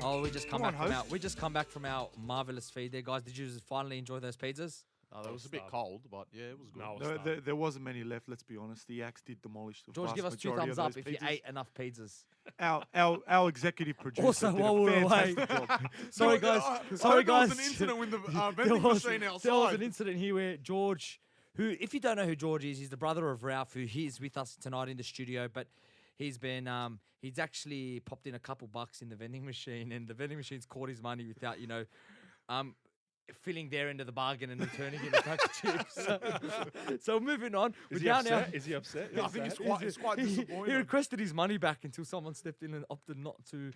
Oh, we just come Come back on, from our host. we just come back from our marvelous feed there, guys. Did you finally enjoy those pizzas? That was a bit cold, but yeah, it was good. No, There wasn't many left. Let's be honest. The Axe did demolish the George, vast give us 2 majority thumbs of up those if you pizzas. ate enough pizzas. Our executive producer Also, did while a we were away, fantastic job. sorry guys, sorry There was guys. an incident with the There vending was, machine outside. there was an incident here where George, who, if you don't know who George is, he's the brother of Ralph, who he is with us tonight in the studio. But he's been, he's actually popped in a couple bucks in the vending machine, and the vending machine's caught his money without, filling their end of the bargain and returning it a pack of chips. So moving on. Is we're he down upset? now. Is he upset? Yeah, I think it's quite He disappointing. requested his money back until someone stepped in and opted not to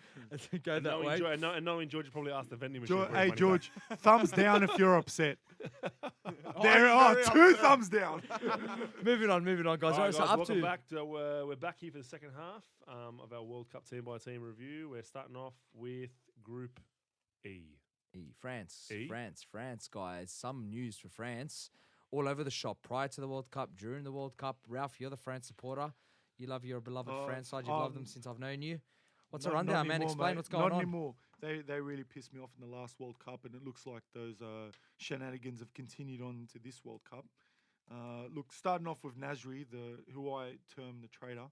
go And that way. knowing George probably asked the vending machine. for his Hey, money George, thumbs down if you're upset. Oh, There he's are very 2 upset. thumbs down. Moving on, guys. All right, Alright, so guys, up welcome to back. We're back here for the second half of our World Cup team by team review. We're starting off with Group E. France. E? France, guys. Some news for France all over the shop prior to the World Cup, during the World Cup. Ralph, you're the France supporter. You love your beloved France side. You've loved them since I've known you. What's the rundown, man? anymore, Explain mate. what's going Not on. anymore. They really pissed me off in the last World Cup, and it looks like those shenanigans have continued on to this World Cup. Look, starting off with Nasri, who I term the traitor,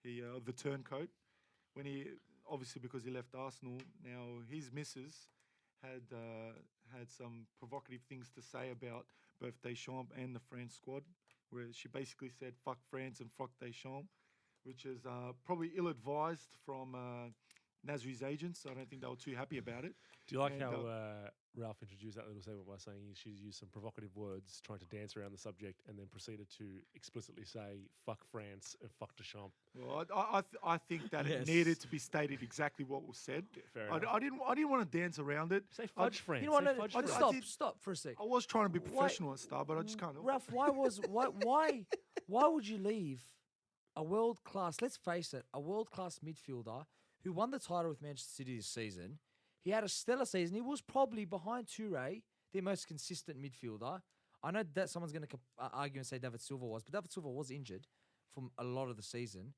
the turncoat. When he obviously because he left Arsenal, now his missus had some provocative things to say about both Deschamps and the France squad, where she basically said "fuck France" and "fuck Deschamps," which is probably ill-advised from Nasri's agents. I don't think they were too happy about it. Do you like And, how Ralph introduced that little segment by saying she's used some provocative words, trying to dance around the subject, and then proceeded to explicitly say "fuck France" and "fuck Deschamps"? Well, I think that Yes. it needed to be stated exactly what was said. Fair I enough. didn't want to dance around it. Say fudge France. You know Say what? fudge I France. just- Stop for a sec. I was trying to be Why- professional at start, but I just can't. help it. Ralph, why would you leave a world class? Let's face it, a world class midfielder who won the title with Manchester City this season. He had a stellar season. He was probably behind Toure, their most consistent midfielder. I know that someone's going to argue and say David Silva was, but David Silva was injured from a lot of the season.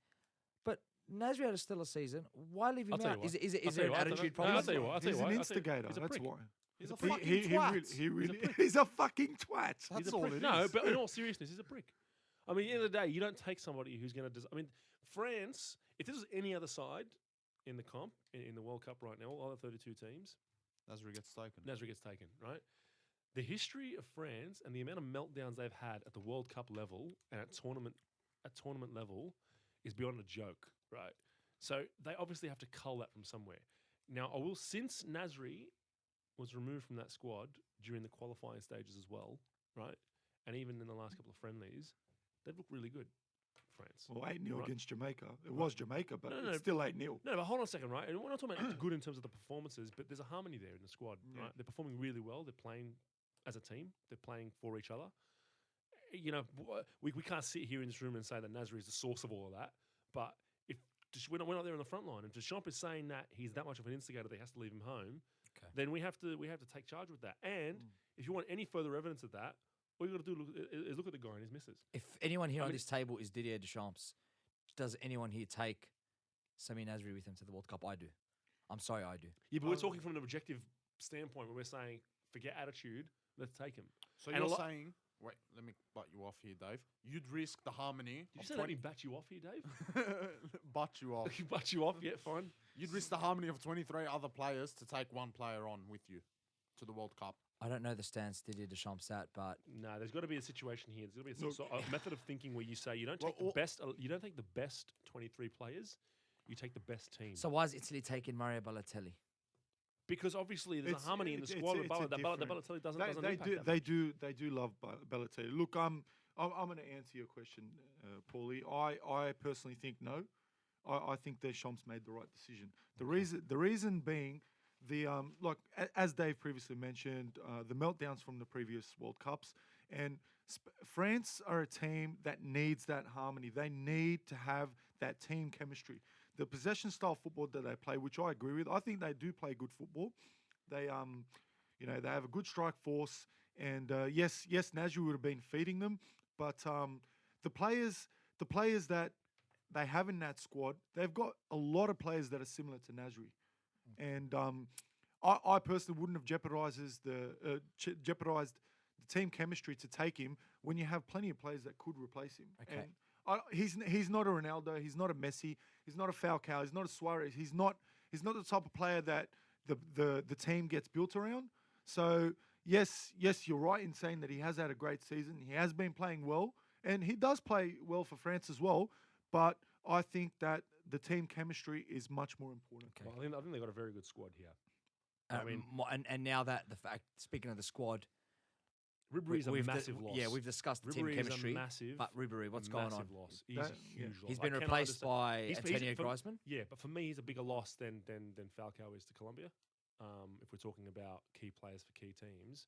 But Nasri had a stellar season. Why leave him I'll tell out? you what. Is there an attitude No, problem? I'll tell you what. I'll tell He's you an what. instigator. He's a That's prick. why. He's a He- prick. fucking twat. He's a fucking twat. That's He's a all prick. it No, is. but in all seriousness, he's a prick. I mean, at the end of the day, you don't take somebody who's going to. I mean, France. If this was any other side in the comp in the World Cup right now, all other 32 teams, Nasri gets taken. Nasri gets taken. Right. The history of France and the amount of meltdowns they've had at the World Cup level and at tournament level is beyond a joke. Right. So they obviously have to cull that from somewhere. Now, since Nasri was removed from that squad during the qualifying stages as well, right? And even in the last couple of friendlies, they've looked really good, France. Well, 8-0 Right. against Jamaica. It was Jamaica, but No, it's still 8-0. No, but hold on a second, right? And we're not talking about good in terms of the performances, but there's a harmony there in the squad, Yeah. right? They're performing really well. They're playing as a team. They're playing for each other. You know, we can't sit here in this room and say that Nasri is the source of all of that, but if we're not there on the front line, if Deschamps is saying that he's that much of an instigator that he has to leave him home, Okay. then we have to take charge with that. And if you want any further evidence of that, all you got to do is look at the guy and his missus. If anyone here I on mean- this table is Didier Deschamps, does anyone here take Sami Nasri with him to the World Cup? I do. I'm sorry, I do. Yeah, but we're talking from an objective standpoint where we're saying, forget attitude, let's take him. So And a you're lot- saying, wait, let me butt you off here, Dave. You'd risk the harmony Did you of say let me bat you off here, Dave? butt you off. Bat you off, yeah, fine. You'd risk the harmony of 23 other players to take one player on with you to the World Cup. I don't know the stance Didier Deschamps at, but No, there's got to be a situation here. There's got to be Look. a method of thinking where you say you don't take Well, the best. You don't take the best 23 players. You take the best team. so why is Italy taking Mario Balotelli? Because obviously there's a harmony in the squad. it's But a different- Balotelli doesn't They, impact they do. that They much. do. They do love Balotelli. Look, I'm going to answer your question, Paulie. I personally think no. I think Deschamps made the right decision. The reason being as Dave previously mentioned, the meltdowns from the previous World Cups, and France are a team that needs that harmony. They need to have that team chemistry. The possession style football that they play, which I agree with, I think they do play good football. They they have a good strike force, and yes, Nasri would have been feeding them, but the players that they have in that squad, they've got a lot of players that are similar to Nasri. And I personally wouldn't have jeopardized the team chemistry to take him when you have plenty of players that could replace him. Okay. And he's not a Ronaldo, he's not a Messi, he's not a Falcao, he's not a Suarez, he's not the type of player that the team gets built around. So yes, you're right in saying that he has had a great season. He has been playing well, and he does play well for France as well. But I think that the team chemistry is much more important. Okay. Well, I think they've got a very good squad here. I mean, and now that the fact, speaking of the squad, Ribéry's a we've massive loss. Yeah, we've discussed the team Ribéry chemistry. is a massive, But Ribéry, what's going on? massive loss. He's a That- huge loss. He's I been cannot replaced understand- by he's- Antonio for- Griezmann. Yeah, but for me, he's a bigger loss than Falcao is to Colombia. If we're talking about key players for key teams,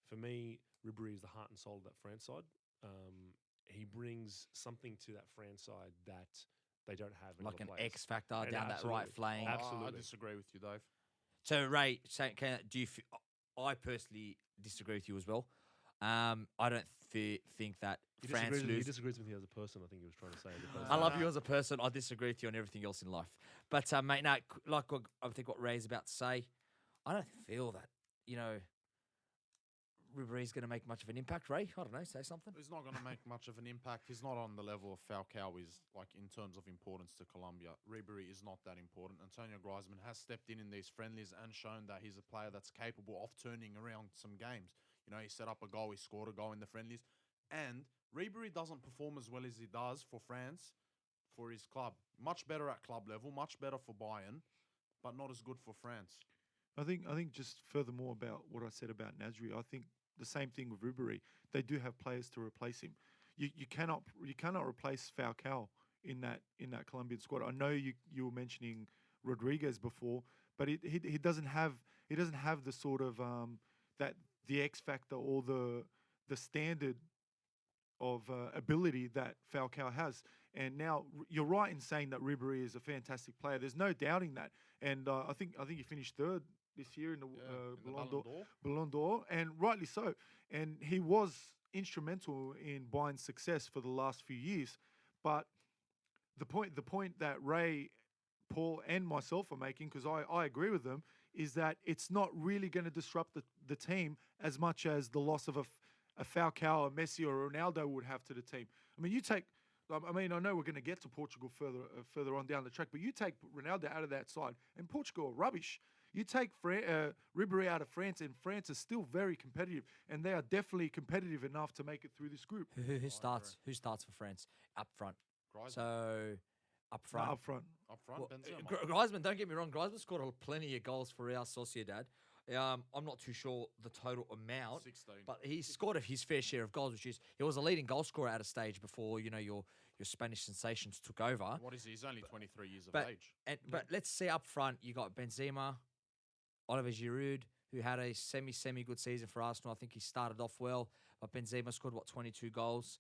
for me, Ribéry is the heart and soul of that France side. He brings something to that France side that they don't have. in Like other an players. X factor And down that right absolutely. flank. Absolutely. I disagree with you, Dave. So Ray, do you? I personally disagree with you as well. I don't think that France He lose. disagrees with me as a person. I think he was trying to say. because- I love you as a person. I disagree with you on everything else in life. But mate, no, I think what Ray's about to say, I don't feel that Ribéry's going to make much of an impact. Ray, I don't know, say something. He's not going to make much of an impact. He's not on the level of Falcao is, like, in terms of importance to Colombia. Ribéry is not that important. Antonio Griezmann has stepped in these friendlies and shown that he's a player that's capable of turning around some games. You know, he set up a goal, he scored a goal in the friendlies. And Ribéry doesn't perform as well as he does for France, for his club. Much better at club level, much better for Bayern, but not as good for France. I think just furthermore about what I said about Nasri, I think the same thing with Ribéry. They do have players to replace him. You cannot replace Falcao in that Colombian squad. I know you were mentioning Rodriguez before, but he doesn't have the sort of that the X factor or the standard of ability that Falcao has. And now you're right in saying that Ribéry is a fantastic player. There's no doubting that. And I think he finished third this year in the, In the Ballon Ballon d'Or. d'Or. Ballon d'Or, and rightly so. And he was instrumental in Bayern's success for the last few years. But the point that Ray, Paul, and myself are making, because I agree with them, is that it's not really going to disrupt the team as much as the loss of a Falcao, a Messi, or a Ronaldo would have to the team. I mean, I know we're going to get to Portugal further on down the track, but you take Ronaldo out of that side, and Portugal are rubbish. You take Ribéry out of France, and France is still very competitive, and they are definitely competitive enough to make it through this group. Who starts? Who starts for France up front? Griezmann. So up No, front. up front. Up front, Well, Benzema. Griezmann, don't get me wrong. Griezmann scored plenty of goals for Real Sociedad. I'm not too sure the total amount, 16. but he scored his fair share of goals, which is he was a leading goal scorer at a stage before your Spanish sensations took over. What is he? He's only 23 years of but- age. But let's see up front, you got Benzema, Oliver Giroud, who had a semi good season for Arsenal. I think he started off well, but Benzema scored 22 goals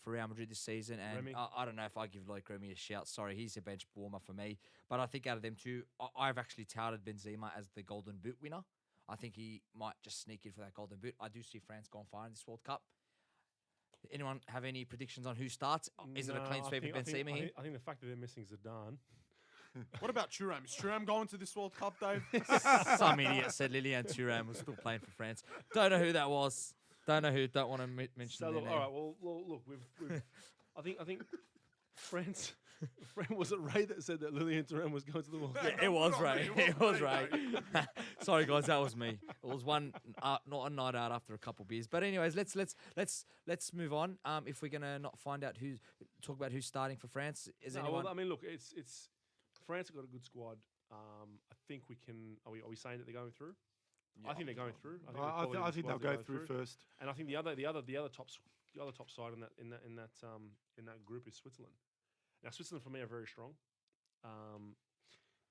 for Real Madrid this season, and Remy. I don't know if I give Loic Remy a shout. Sorry, he's a bench warmer for me. But I think out of them two, I've actually touted Benzema as the Golden Boot winner. I think he might just sneak in for that Golden Boot. I do see France going far in this World Cup. Anyone have any predictions on who starts? Is it a clean sweep with Benzema here? I think the fact that they're missing Zidane. What about Thuram? Is Thuram going to this World Cup, Dave? Some idiot said Lilian Thuram was still playing for France. Don't know who that was. Don't know who. Don't want to mention So their look, name. all right. Well, look, we've I think France. Was it Ray that said that Lilian Thuram was going to the World Cup? Yeah, it was Ray. It was Ray. Sorry, guys, that was me. It was one, not a night out after a couple beers. But anyways, let's move on. If we're gonna not find out talk about who's starting for France, is No, anyone? well, I mean, look, it's France have got a good squad. I think we can. Are we saying that they're going through? I think they're going through. I think they'll go through first. And I think the other top side in that group is Switzerland. Now Switzerland for me are very strong.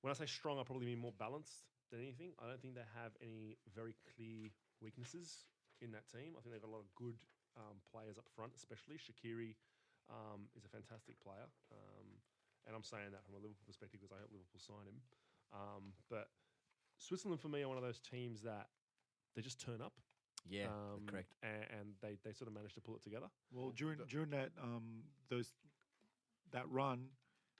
When I say strong, I probably mean more balanced than anything. I don't think they have any very clear weaknesses in that team. I think they've got a lot of good players up front, especially Shaqiri is a fantastic player. And I'm saying that from a Liverpool perspective because I hope Liverpool sign him. But Switzerland for me are one of those teams that they just turn up. Yeah, correct. And they sort of managed to pull it together. Well, during that that run,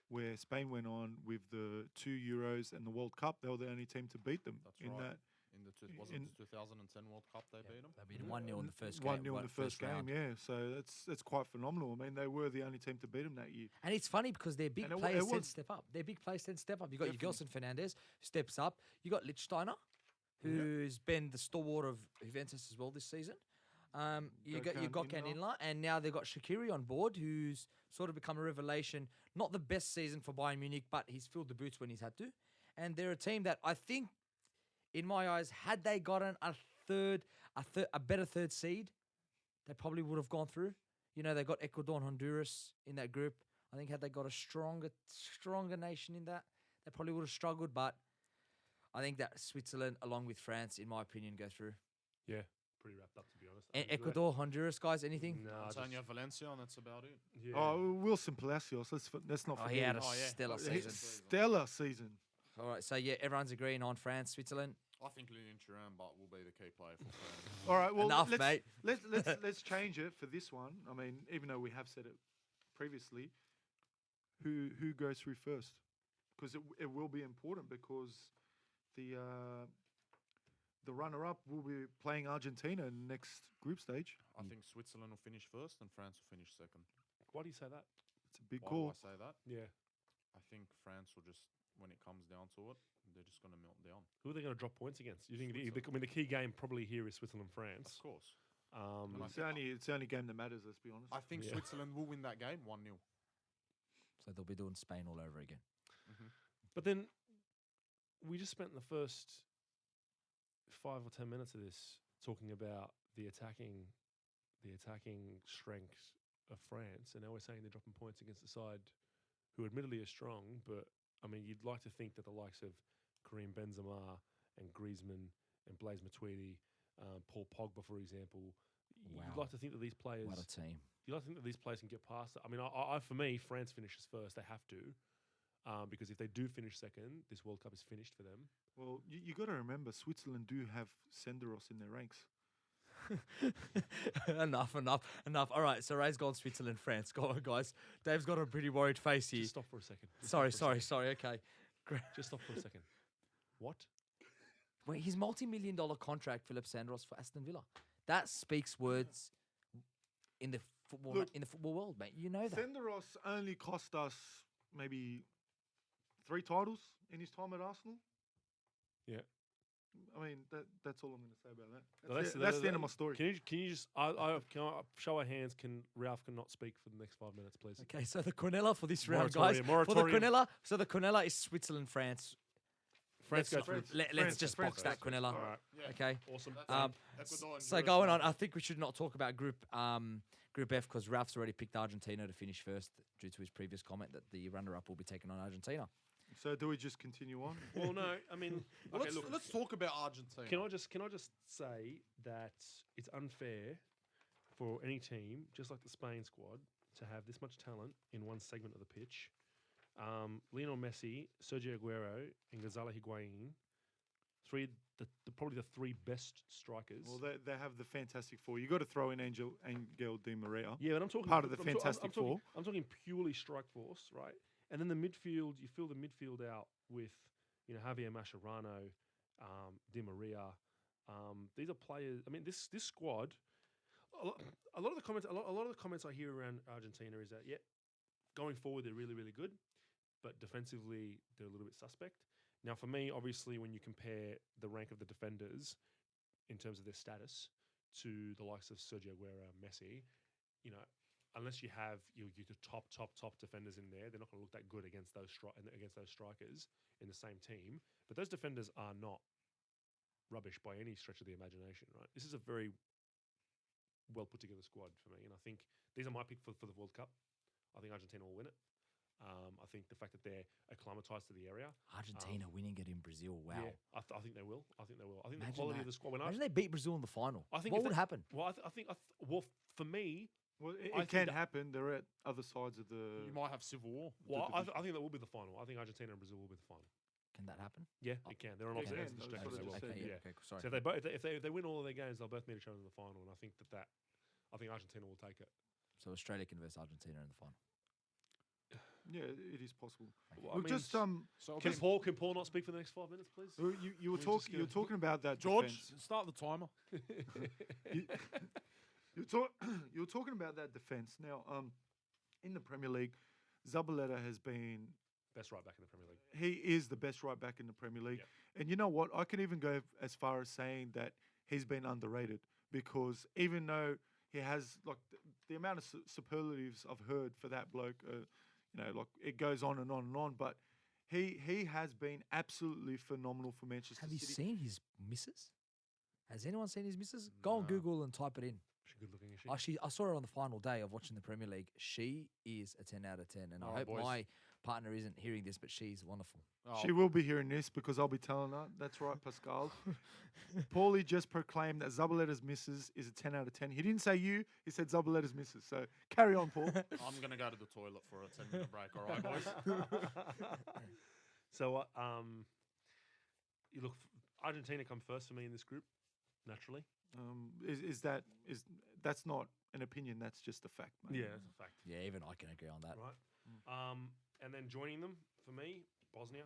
where Spain went on with the 2 Euros and the World Cup. They were the only team to beat them That's in right. that. In the wasn't in- the 2010 World Cup they beat them. They beat 1-0 in the first game. 1-0 in the first game, round. yeah. So that's quite phenomenal. I mean, they were the only team to beat them that year. And it's funny because their big And it players tend was- to step up. Their big players tend to step up. You got your Definitely. Gelson Fernandez, who steps up. You got Lichtsteiner, who's been the stalwart of Juventus as well this season. You got Gökhan Inla, and now they've got Shaqiri on board, who's sort of become a revelation. Not the best season for Bayern Munich, but he's filled the boots when he's had to. And they're a team that I think, in my eyes, had they gotten a better third seed, they probably would have gone through. You know, they got Ecuador and Honduras in that group. I think had they got a stronger nation in that, they probably would have struggled. But I think that Switzerland, along with France, in my opinion, go through. Yeah, pretty wrapped up to be honest. And Ecuador, Honduras, guys, anything? No, Antonio Valencia, and that's about it. yeah. Oh, Wilson Palacios. Let's not Oh, forget. he had him. a yeah. stellar Oh, He's season. stellar season. All right, so yeah, everyone's agreeing on France, Switzerland. I think Lilian Thuram, but will be the key player for France. All right, well, Enough, let's, mate. let's change it for this one. I mean, even though we have said it previously, who goes through first? Because it will be important because the runner-up will be playing Argentina in the next group stage. I think Switzerland will finish first and France will finish second. Why do you say that? It's a big Why call. do I say that? Yeah. I think France will just, when it comes down to it, they're just going to melt down. Who are they going to drop points against? You think? Switzerland. The key game probably here is Switzerland France. Of course. Um, And I It's the only game that matters. Let's be honest. I think Yeah. Switzerland will win that game 1-0. So they'll be doing Spain all over again. but then we just spent the first 5 or 10 minutes of this talking about the attacking strength of France, and now we're saying they're dropping points against the side who admittedly are strong, but I mean, you'd like to think that the likes of Karim Benzema and Griezmann and Blaise Matuidi, Paul Pogba, for example, you'd Wow. like to think that these players, What a team. you'd like to think that these players can get past it. I mean, for me, France finishes first. They have to, because if they do finish second, this World Cup is finished for them. Well, you got to remember, Switzerland do have Senderos in their ranks. enough. All right, so Ray's gone Switzerland, France. Go on, guys. Dave's got a pretty worried face here. Just stop for a second. Just Sorry. stop for a Okay. second. Just stop for a second. What? Wait, his multi-million-dollar contract, Philip Sandros for Aston Villa. That speaks words in the football Look, in the football world, mate. You know that. Senderos only cost us maybe 3 titles in his time at Arsenal. Yeah. I mean, that's all I'm going to say about that. No, That's the end of my story. Can you just show our hands? Can Ralph cannot speak for the next 5 minutes, please? Okay, so the Quinella for this round, guys. Moratorium. For the Quinella, so the Quinella is Switzerland, France. France Let's go not- through. let's just box that Quinella. All right. Yeah. Okay. Awesome. Ecuador and So Honduras going now. on, I think we should not talk about Group F because Ralph's already picked Argentina to finish first due to his previous comment that the runner-up will be taking on Argentina. So do we just continue on? Well, no, I mean, Well, okay, look. let's talk about Argentina. Can I just say that it's unfair for any team, just like the Spain squad, to have this much talent in one segment of the pitch. Lionel Messi, Sergio Aguero, and Gonzalo Higuain, probably the 3 best strikers. Well, they have the Fantastic Four. You got to throw in Angel Di Maria. Yeah, but I'm talking Part of the I'm talking- Fantastic Four. I'm talking purely strike force, right? And then the midfield, you fill the midfield out with, Javier Mascherano, Di Maria. These are players. I mean, this squad. A lot of the comments I hear around Argentina is that going forward they're really really good, but defensively they're a little bit suspect. Now, for me, obviously, when you compare the rank of the defenders in terms of their status to the likes of Sergio Aguero, Messi, unless you have your top defenders in there, they're not going to look that good against those strikers in the same team. But those defenders are not rubbish by any stretch of the imagination, right? This is a very well put together squad for me, and I think these are my pick for the World Cup. I think Argentina will win it. I think the fact that they're acclimatized to the area. Argentina winning it in Brazil. Wow. Yeah, I think they will. I think Imagine the quality that. of the squad. Imagine they beat Brazil in the final. I think what if would they- happen? Well, well, for me, Well, I it think can that- happen. They're at other sides of the. You might have civil war. well, I think that will be the final. I think Argentina and Brazil will be the final. Can that happen? Yeah, it can. They're on They opposite can, ends of the that's spectrum. what I They will. just said, Okay, Yeah. okay, sorry. So if they win all of their games, they'll both meet each other in the final, and I think I think Argentina will take it. So Australia can verse Argentina in the final. Yeah, it is possible. Well, I Look, mean, just So can Paul not speak for the next 5 minutes, please? you were We're talking just you were gonna- talking about that George, defense. start the timer. You, you were talking about that defense. Now, in the Premier League, Zabaleta has been. Best right back in the Premier League. He is the best right back in the Premier League. Yep. And you know what? I can even go as far as saying that he's been underrated because even though he has like the amount of superlatives I've heard for that bloke, like it goes on and on and on. But he has been absolutely phenomenal for Manchester Have you City. seen his misses? Has anyone seen his misses? Go on No. Google and type it in. She's good looking, is she? I saw her on the final day of watching the Premier League. She is a 10 out of 10. And All I right, hope boys. my partner isn't hearing this, but she's wonderful. Oh, She will be hearing this because I'll be telling her. That's right, Pascal. Paulie just proclaimed that Zabaleta's misses is a 10 out of 10. He didn't say you, he said Zabaleta's misses. So carry on, Paul. I'm going to go to the toilet for a 10-minute break. All right, boys? So, you look, Argentina come first for me in this group, naturally. That's not an opinion, that's just a fact, mate. Yeah, that's a fact. Yeah, even I can agree on that. Right. And then joining them, for me, Bosnia.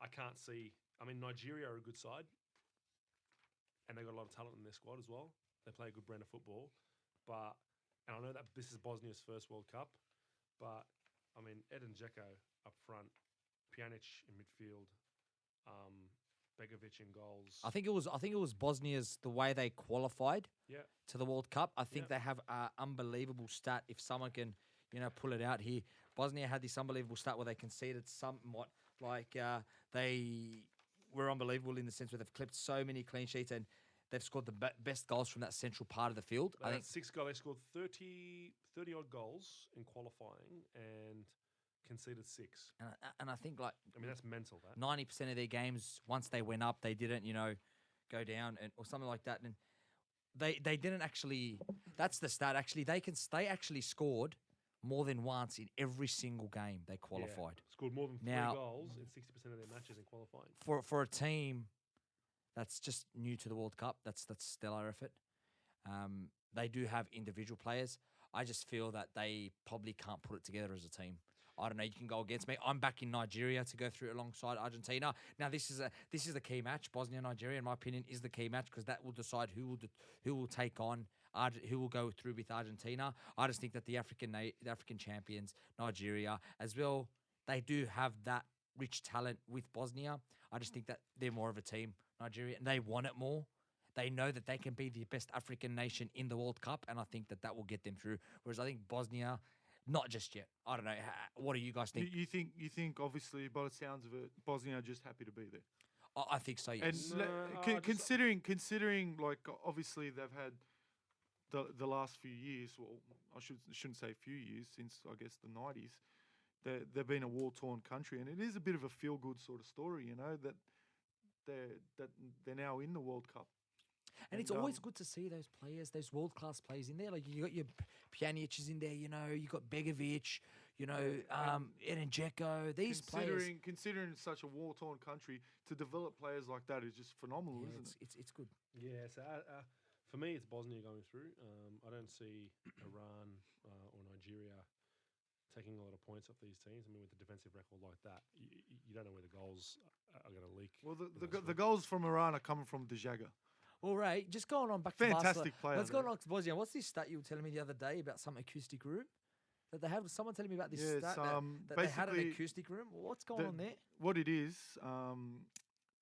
I can't see. I mean, Nigeria are a good side, and they've got a lot of talent in their squad as well. They play a good brand of football. And I know that this is Bosnia's first World Cup, but, I mean, Edin Dzeko up front, Pjanic in midfield, Begovic in goals. I think it was Bosnia's the way they qualified Yeah. to the World Cup. I think Yeah. they have an unbelievable stat. If someone can, pull it out here, Bosnia had this unbelievable stat where they conceded somewhat like they were unbelievable in the sense where they've clipped so many clean sheets and they've scored the best goals from that central part of the field. They I had think 6 goals. They scored 30 odd goals in qualifying and conceded 6. and I think like I mean, that's mental. That 90% of their games, once they went up, they didn't, go down or something like that. And they didn't actually. That's the stat. Actually, they actually scored more than once in every single game they qualified. scored more than 3 Now- goals in 60% of their matches in qualifying. For a team that's just new to the World Cup, that's stellar effort. They do have individual players. I just feel that they probably can't put it together as a team. I don't know. You can go against me. I'm back in Nigeria to go through alongside Argentina. Now this is the key match. Bosnia Nigeria, in my opinion, is the key match because that will decide who will take on who will go through with Argentina. I just think that the African champions, Nigeria, as well, they do have that rich talent with Bosnia. I just think that they're more of a team, Nigeria, and they want it more. They know that they can be the best African nation in the World Cup, and I think that will get them through. Whereas I think Bosnia, not just yet. I don't know. What do you guys think? You think obviously by the sounds of it, Bosnia are just happy to be there. I think so. And Yes. considering like obviously they've had the last few years, well, I shouldn't say few years, since I guess the 90s, they've been a war-torn country, and it is a bit of a feel-good sort of story, that they're now in the World Cup. And it's always good to see those players, those world-class players in there. Like you got your Pjanic is in there, you got Begovic, Edin Dzeko. These players. Considering such a war-torn country, to develop players like that is just phenomenal, Yeah, isn't it? it's good. Yeah, so for me, it's Bosnia going through. I don't see Iran or Nigeria taking a lot of points off these teams. I mean, with the defensive record like that, you don't know where the goals are going to leak. Well, in the those goals from Iran are coming from Dejaga. All right, just going on back to Fantastic Barcelona. player, Let's go though. on to Bosnia. What's this stat you were telling me the other day about some acoustic room? That they have someone telling me about this Yeah, stat it's, that they had an basically acoustic room. What's going on there? What it is,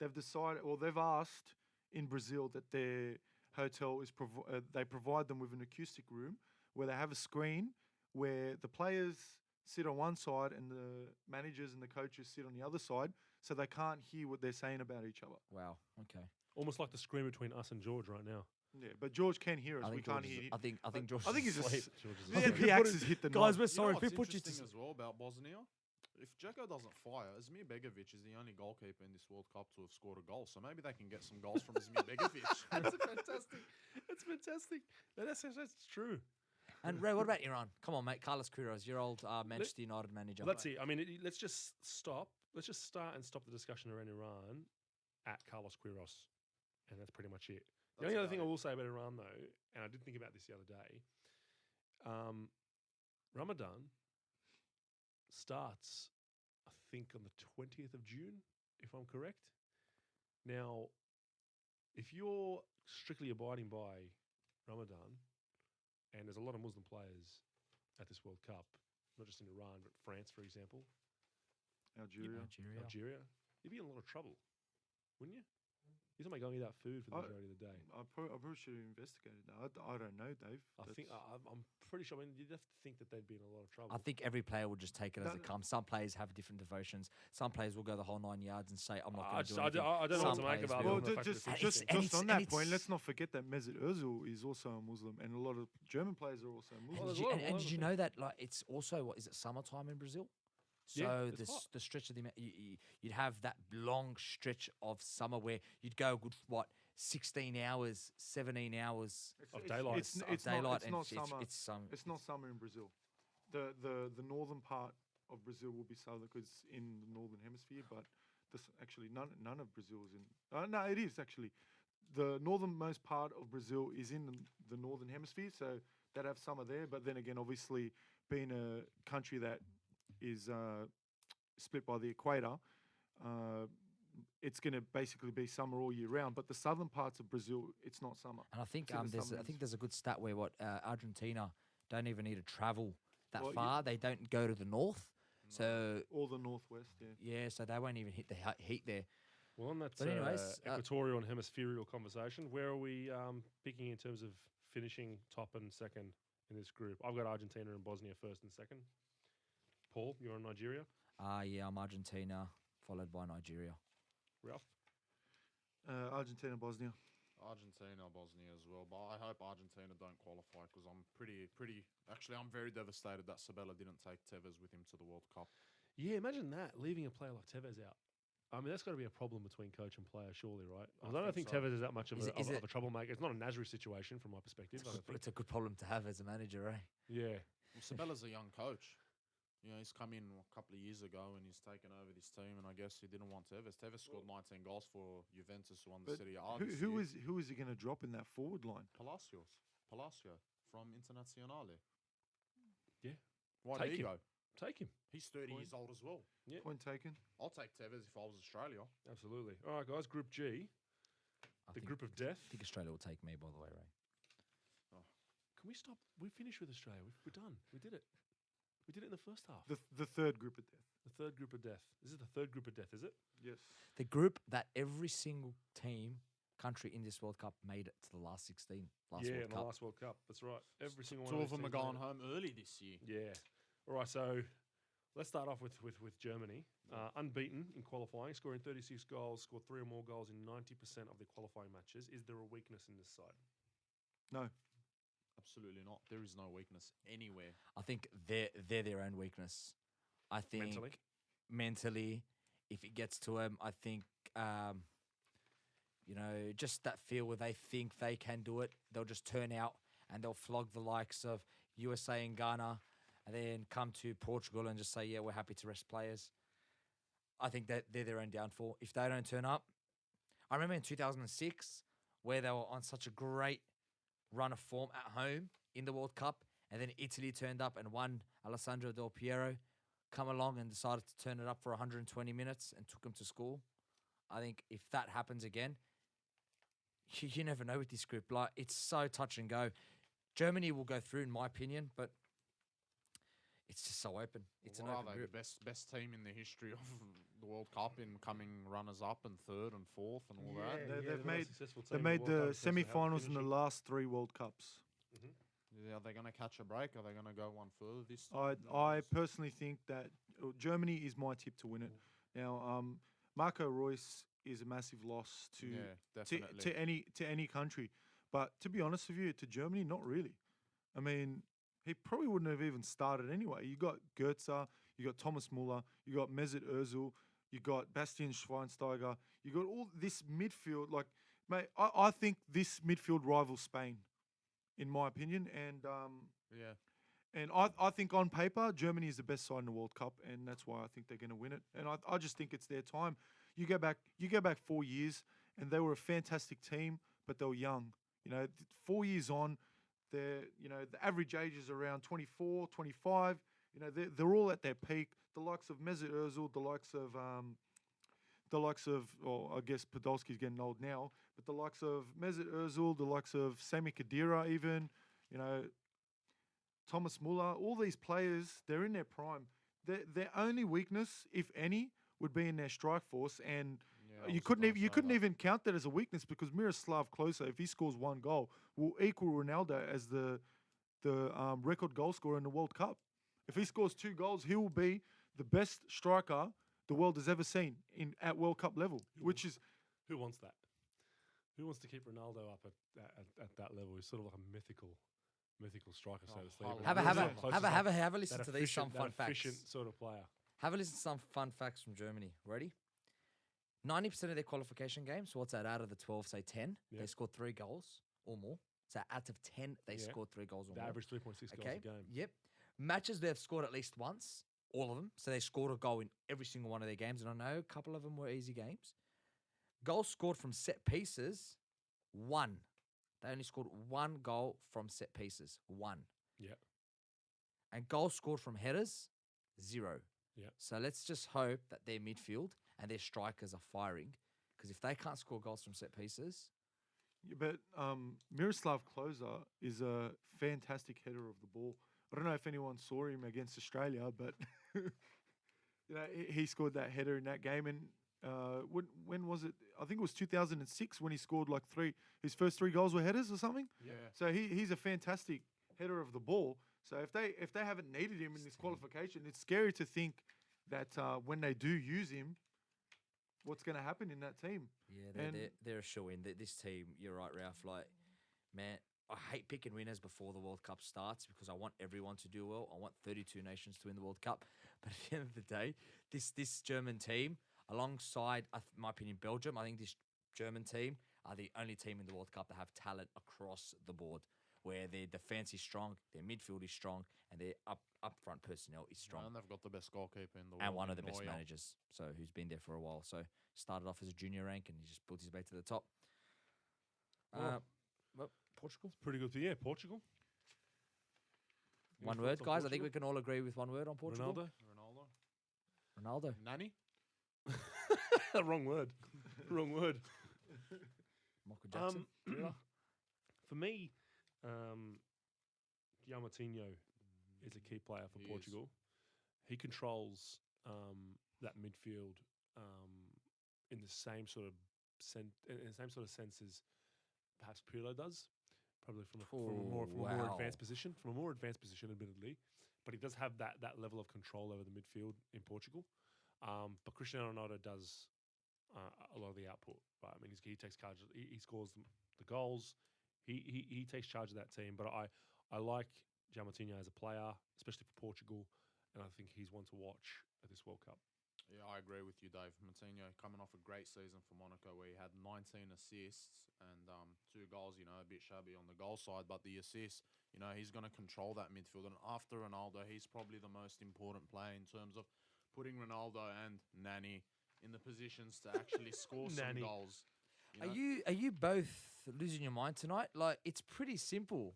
they've decided, or they've asked in Brazil that their hotel is they provide them with an acoustic room where they have a screen where the players sit on one side and the managers and the coaches sit on the other side, so they can't hear what they're saying about each other. Wow. Okay. Almost like the screen between us and George right now. Yeah, but George can hear us. I We think can't George hear is, him. I think George. I think is he's asleep. asleep. George is Yeah, asleep. the axe has hit the Guys, knob. we're sorry. You know If we what's put you to interesting as well about Bosnia? If Dzeko doesn't fire, Asmir Begovic is the only goalkeeper in this World Cup to have scored a goal. So maybe they can get some goals from Asmir Begovic. That's fantastic. That's fantastic. That's true. And Ray, what about Iran? Come on, mate. Carlos Queiroz, your old Manchester United manager. Let's see. I mean, let's just stop. Let's just start and stop the discussion around Iran at Carlos Queiroz, and that's pretty much it. The only other thing I will say about Iran, though, and I did think about this the other day, Ramadan starts, I think, on the 20th of June, if I'm correct. Now, if you're strictly abiding by Ramadan, and there's a lot of Muslim players at this World Cup, not just in Iran, but France, for example, Algeria. Algeria, you'd be in a lot of trouble, wouldn't you? You're talking about going without food for the majority of the day. I probably should have investigated that. I don't know, Dave. I'm pretty sure. I mean, you'd have to think that they'd be in a lot of trouble. I think every player will just take it as it comes. Some players have different devotions. Some players will go the whole 9 yards and say, "I'm not going to do anything." I don't know what Some to make players about will. it. Well, just on that point, let's not forget that Mesut Ozil is also a Muslim, and a lot of German players are also Muslim. there's Did a you, lot of- and lot did of you know that it's also what is it summertime in Brazil? So Yeah, it's hot. the stretch of you'd have that long stretch of summer where you'd go a good 16 hours, 17 hours Of daylight. It's, of it's daylight, not, it's and not summer. it's It's not summer in Brazil. The northern part of Brazil will be southern because it's in the northern hemisphere, but actually none of Brazil is in. No, it is actually. The northernmost part of Brazil is in the northern hemisphere, so they'd have summer there. But then again, obviously, being a country that is split by the equator, it's going to basically be summer all year round. But the southern parts of Brazil, it's not summer. And I think It's in the there's summer there's a good stat where Argentina don't even need to travel that Well, far. They don't go to the north, so All the northwest, yeah. yeah, so they won't even hit the heat there. Well, on that But anyways, equatorial and hemispherial conversation, where are we picking in terms of finishing top and second in this group? I've got Argentina and Bosnia first and second. Paul, you're on Nigeria. Yeah, I'm Argentina, followed by Nigeria. Ralph? Argentina, Bosnia. Argentina, Bosnia as well, but I hope Argentina don't qualify because I'm actually I'm very devastated that Sabella didn't take Tevez with him to the World Cup. Yeah, imagine that, leaving a player like Tevez out. I mean, that's got to be a problem between coach and player, surely, right? I don't think think so. Tevez is that much of Is a it- troublemaker. It's not a Nasri situation from my perspective. I don't think. It's a good problem to have as a manager, eh? Yeah. Well, Sabella's a young coach. You know, he's come in a couple of years ago and he's taken over this team, and I guess he didn't want Tevez. Tevez scored 19 goals for Juventus, who won the But Serie A. who is he going to drop in that forward line? Palacio from Internazionale. Yeah. Why Take did he him. go? Take him. He's 30 years old as well. Yeah. Point taken. I'll take Tevez if I was Australia. Absolutely. All right, guys. Group G, I the think, group of death. I think Australia will take me, by the way, Ray. Can we stop? We finished with Australia. We're done. We did it. We did it in the first half. The third group of death. The third group of death. This is the third group of death, is it? Yes. The group that every single country in this World Cup made it to the last 16. In World the Cup. last World Cup. That's right. Every single one. Two of these them are teams going made it. home early this year. Yeah. All right. So let's start off with Germany. Unbeaten in qualifying, scoring 36 goals, scored 3 or more goals in 90% of their qualifying matches. Is there a weakness in this side? No. Absolutely not. There is no weakness anywhere. I think they're their own weakness. I think mentally, if it gets to them, I think just that feel where they think they can do it, they'll just turn out and they'll flog the likes of USA and Ghana, and then come to Portugal and just say, yeah, we're happy to rest players. I think that they're their own downfall. If they don't turn up, I remember in 2006 where they were on such a great run of form at home in the World Cup, and then Italy turned up and won. Alessandro Del Piero come along and decided to turn it up for 120 minutes and took them to school. I think if that happens again, you never know with this group. Like, it's so touch and go. Germany will go through, in my opinion, but it's just so open. It's What an are open they? group. The best team in the history of the World Cup in coming runners up and third and fourth and all that. They made the semi-finals in the last 3 World Cups. Are they going to catch a break? Are they going to go one further this I time? Who knows? personally think that Germany is my tip to win it. Now, Marco Reus is a massive loss to definitely. to any country, but to be honest with you, to Germany, not really. I mean, he probably wouldn't have even started anyway. You got Goetze, you got Thomas Muller, you got Mesut Ozil, you got Bastian Schweinsteiger, you got all this midfield. Like, mate, I think this midfield rivals Spain, in my opinion, and Yeah. and I think on paper, Germany is the best side in the World Cup, and that's why I think they're going to win it. And I just think it's their time. You go back 4 years, and they were a fantastic team, but they were young. 4 years on, the average age is around 24, 25. They're all at their peak. the likes of Mesut Ozil, or I guess Podolski's getting old now, but the likes of Mesut Ozil, the likes of Sami Khedira, even, you know, Thomas Muller, all these players, they're in their prime. Their only weakness, if any, would be in their strike force, and I you was couldn't gonna even you say couldn't that. even count that as a weakness because Miroslav Klose, if he scores one goal, will equal Ronaldo as the record goal scorer in the World Cup. If he scores 2 goals, he will be the best striker the world has ever seen at World Cup level, which is Who wants that? Who wants to keep Ronaldo up at that level? He's sort of like a mythical striker, so to speak. Haaland. Have a Have have a listen that to these some efficient- fun that facts. efficient sort of player. Have a listen to some fun facts from Germany. Ready? 90% of their qualification games, so what's that, out of the 12, say 10, Yeah. they scored 3 goals or more. So out of 10, they Yeah. scored 3 goals or The more. average 3.6 goals Okay. a game. Yep. Matches they've scored at least once, all of them. So they scored a goal in every single one of their games, and I know a couple of them were easy games. Goals scored from set pieces, 1. They only scored 1 goal from set pieces, 1. Yeah. And goals scored from headers, 0. Yeah. So let's just hope that their midfield and their strikers are firing, because if they can't score goals from set pieces, Yeah, but Miroslav Klose is a fantastic header of the ball. I don't know if anyone saw him against Australia, but you know he scored that header in that game. And when was it? I think it was 2006 when he scored like his first 3 goals were headers or something. Yeah. So he's a fantastic header of the ball. So if they haven't needed him in this qualification, it's scary to think that when they do use him, what's going to happen in that team? yeah, And- they're a shoe-in. This team, you're right, Ralph. Like, man, I hate picking winners before the World Cup starts because I want everyone to do well. I want 32 nations to win the World Cup. But at the end of the day, this German team, alongside, my opinion, Belgium, I think this German team are the only team in the World Cup that have talent across the board, where their defense is strong, their midfield is strong, and their up front personnel is strong. And they've got the best goalkeeper in the world. And one of in the best Neuer. managers, so who's been there for a while. So started off as a junior rank and he just built his way to the top. Well, Portugal. Pretty good. Yeah, Portugal. Any One thoughts word, on guys. I think Portugal? we can all agree with one word on Portugal. Ronaldo. Ronaldo. Ronaldo. Nani? Wrong word. Wrong word. Michael Jackson. Thriller. For me, Diamantinho is a key player for He is. Portugal. He controls that midfield in the same sort of sense as perhaps Pirlo does, probably from a more wow. advanced position. From a more advanced position, admittedly, but he does have that level of control over the midfield in Portugal. But Cristiano Ronaldo does a lot of the output. Right? I mean, he takes charge. He scores the goals. He takes charge of that team. But I like Diamantinho as a player, especially for Portugal, and I think he's one to watch at this World Cup. Yeah, I agree with you, Dave. Moutinho coming off a great season for Monaco where he had 19 assists and 2 goals, you know, a bit shabby on the goal side, but the assists, you know, he's going to control that midfield. And after Ronaldo, he's probably the most important player in terms of putting Ronaldo and Nani in the positions to actually score some Nani. goals. You know? Are you both losing your mind tonight? Like, it's pretty simple.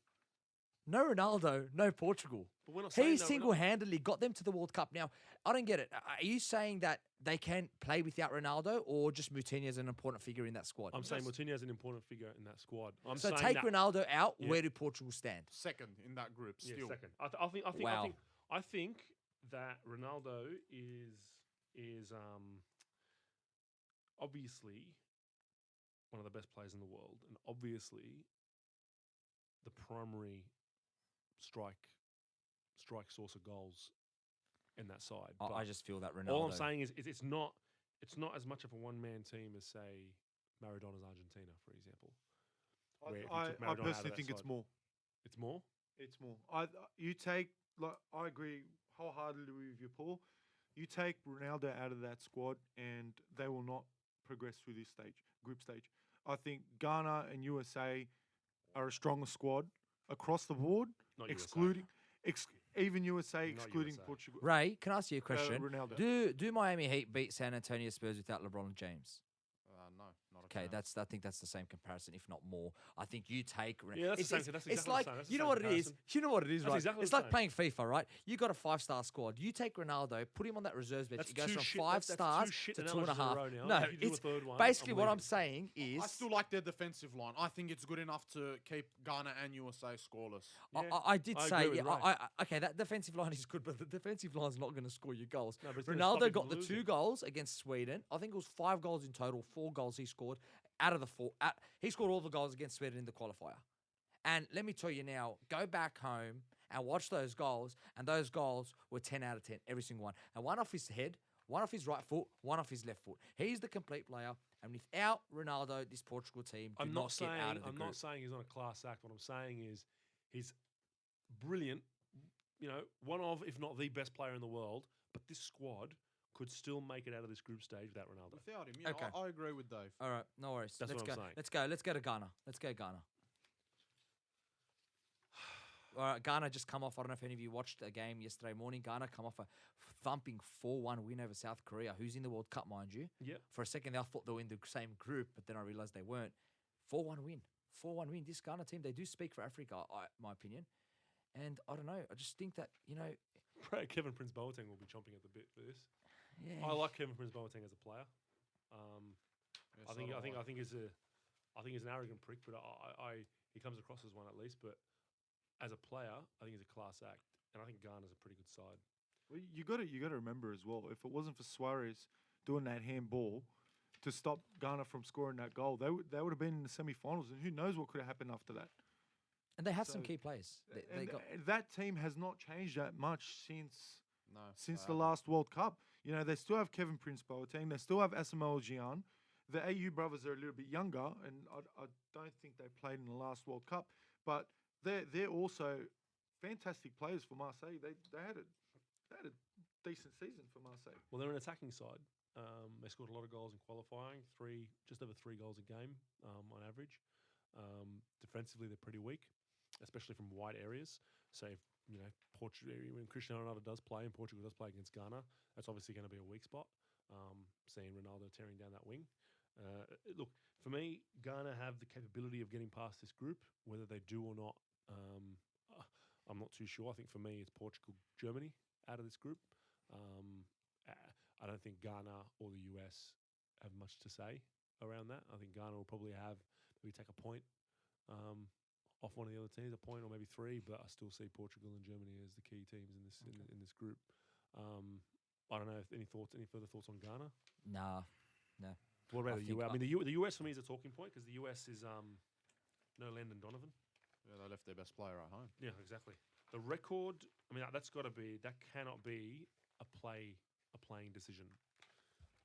No Ronaldo, no Portugal. But we're not He saying no Ronaldo. single-handedly got them to the World Cup. Now, I don't get it. Are you saying that they can play without Ronaldo, or just Moutinho is an important figure in that squad? I'm saying Moutinho is an important figure in that squad. I'm So saying take that, Ronaldo out. Yeah. Where do Portugal stand? Second in that group, Yeah, still. second. Wow. I think that Ronaldo is obviously one of the best players in the world, and obviously the primary strike source of goals in that side. I But just feel that Ronaldo. all I'm saying is it's not as much of a one-man team as, say, Maradona's Argentina, for example. Where if you I took Maradona out of personally that think it's side- more. It's more. It's more. I agree wholeheartedly with you, Paul. You take Ronaldo out of that squad, and they will not progress through this group stage. I think Ghana and USA are a stronger squad across the board, Not USA. excluding even USA, Not excluding USA. Portugal. Ray, can I ask you a question? Ronaldo. Do Miami Heat beat San Antonio Spurs without LeBron James? No, not a Okay, Yeah. I think that's the same comparison, if not more. I think you take. Yeah, that's the same- that's it's exactly the like same. That's the you know same what it is. comparison. You know what it is, That's right? exactly It's the like same. playing FIFA, right? You got a 5-star squad. You take Ronaldo, put him on that reserves bench. That's It goes two from shit- 5 that's two stars shit to analogies in a 2.5. row now. No, If you do a it's third one, basically I'm what I'm leaving. saying is. I still like their defensive line. I think it's good enough to keep Ghana and USA scoreless. I- Yeah, I did I say, agree with yeah, Ray. okay, that defensive line is good, but the defensive line's not going to score you goals. No, but it's gonna stop you Ronaldo from got the losing. 2 goals against Sweden. I think it was 5 goals in total, 4 goals he scored out of the 4. He scored all the goals against Sweden in the qualifier. And let me tell you now, go back home and watch those goals, and those goals were 10 out of 10, every single one. And one off his head, one off his right foot, one off his left foot. He's the complete player, and without Ronaldo, this Portugal team do I'm not not get saying out of the I'm group. not saying he's not a class act. What I'm saying is he's brilliant. You know, one of, if not the best player in the world. But this squad could still make it out of this group stage without Ronaldo. Without him, yeah, Okay. I agree with Dave. All right, no worries. That's Let's what go. I'm saying. Let's go. Let's go to Ghana. Let's go Ghana. All right, Ghana just come off. I don't know if any of you watched a game yesterday morning. Ghana come off a thumping 4-1 win over South Korea, who's in the World Cup, mind you. Yeah. For a second, I thought they were in the same group, but then I realized they weren't. 4-1 win. 4-1 win. This Ghana team, they do speak for Africa, my opinion. And I don't know. I just think that, Kevin Prince Boateng will be chomping at the bit for this. yeah. I like Kevin Prince Boateng as a player. Yeah, I so think do I think he's an arrogant prick, but he comes across as one at least. But as a player, I think he's a class act, and I think Ghana's a pretty good side. Well, you got to remember as well. If it wasn't for Suarez doing that handball to stop Ghana from scoring that goal, they would have been in the semi-finals, and who knows what could have happened after that. And they have some So- key players. They And got. that team has not changed that much since No, the they haven't. last World Cup. You know, they still have Kevin Prince Boateng. They still have Asamoah Gyan. The AU brothers are a little bit younger, and I don't think they played in the last World Cup. But they're also fantastic players for Marseille. They had a decent season for Marseille. Well, they're an attacking side. They scored a lot of goals in qualifying, just over 3 goals a game on average. Defensively, they're pretty weak, especially from wide areas. So, if, Portugal, when Cristiano Ronaldo does play and Portugal does play against Ghana, that's obviously going to be a weak spot. Seeing Ronaldo tearing down that wing. Look, for me, Ghana have the capability of getting past this group. Whether they do or not, I'm not too sure. I think for me, it's Portugal, Germany out of this group. I don't think Ghana or the US have much to say around that. I think Ghana will probably maybe take a point off one of the other teams, a point or maybe 3. But I still see Portugal and Germany as the key teams in this group. I don't know if any further thoughts on Ghana. Nah. What about I the think US? I mean, the US for me is a talking point because the US is no Landon Donovan. Yeah, they left their best player at home. Yeah, exactly. The record. I mean, that cannot be a playing decision.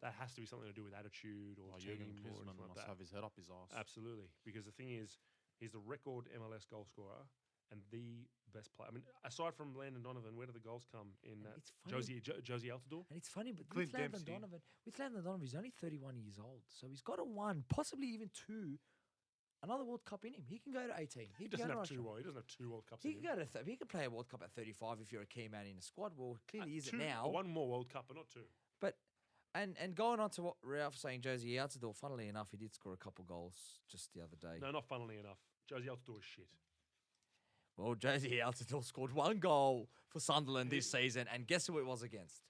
That has to be something to do with attitude or team Jurgen or Klinsmann anything like must that. have his head up his ass. Absolutely, because the thing is, he's the record MLS goal scorer and the best player. I mean, aside from Landon Donovan, where do the goals come in that? It's funny. Josie Altidore. And it's funny, but Clint with Landon Dempsey. Donovan, he's only 31 years old. So he's got a 1, possibly even 2, another World Cup in him. He can go to 18. He can doesn't go to have Russia. He doesn't have 2 World Cups. He in can him. go to. He can play a World Cup at 35 if you're a key man in a squad. Well, clearly he isn't 2 now. One more World Cup, but not 2. But and going on to what Ralph was saying, Josie Altidore. Funnily enough, he did score a couple goals just the other day. No, not funnily enough. Josie Altidore is shit. Well, Josie Altidore scored 1 goal for Sunderland this season, and guess who it was against?